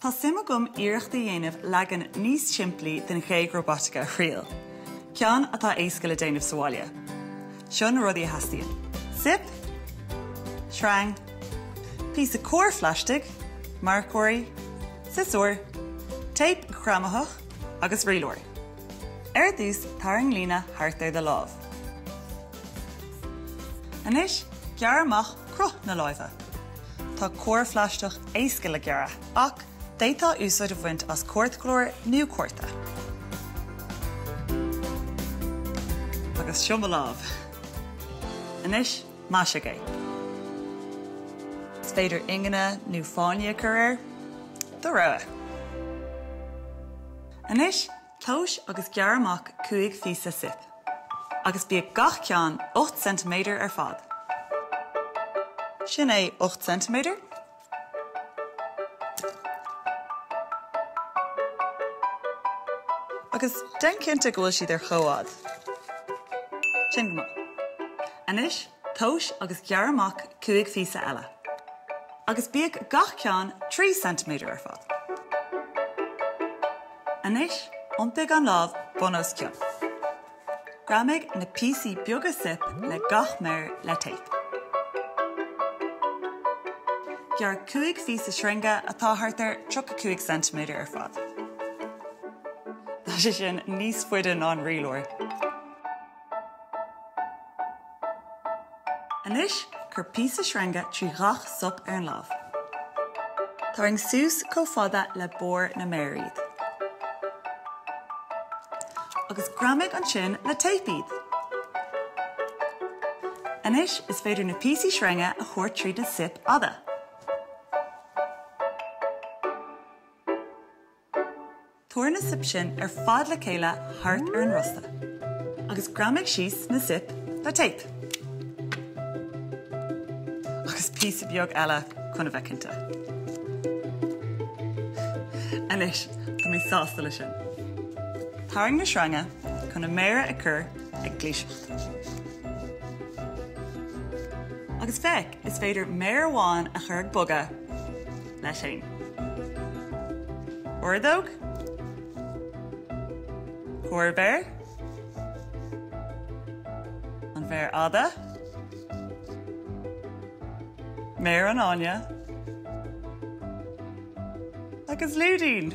Tá sim agam iarachta dhéanamh legan níos timplí den Géag Róbait a thriail. Ceann atá éasca le déanamh sa bhaile. Sin rudí a hastíonn. Sip, shrang, píosa cóir phlastig, marcóirí, sisúr, tape chramadach agus rialóir. Dús tarang lína thart ar de lámh. Anois, gear amach cruth na láimhe. Tá cóir phláisteach éasca le gearra, ach détá úsáid a bhaint as cuairt-chlór nó cuairta. Agus siomba lámh. Anois, maise gé. Is féidir ingine nó fáine chuir do rogha. Anois, clós agus gear amach 5 físa sip. Agus bíodh gach ceann 8 cm ar fad. Sin é 8 cm. Agus den cinnte go bhfuil siad ar chomhád. Sin go maith. Anois, clós agus gear amach 5 físa eile. Agus bíodh gach ceann 3 cm ar fad. Anois, iontaigh an lámh bunos ciann. Graimig na píosaí beaga sip le gach méir le tape. Gear 5 físa sringe atá thart ar 35 cm ar fad. Tá sé sin níos fuide ná an rialóir. Anois, chur píosa sringe trí gach sup ar an lámh. Táirng sús chomh fada le bór na méiríd. Agus graimig an sin le tape iad. Anois is féidir na píosaí sringe a chuairt tríd na sip ada. Tuair na sip sin ar fad le chéile thart ar an rosta. Agus graimig síos na sip le tape. Agus píosa beag eile chun a bheicinnta. Anois, tá mí sásta lei sin. Táirng na srange chun na méire a chur ag glíseacht. Agus feic is féidir méir amháin a chur ag boga leis sin. Ordóg, cóir bhéir, an bhéir ada, méir an áine, agus lúdín.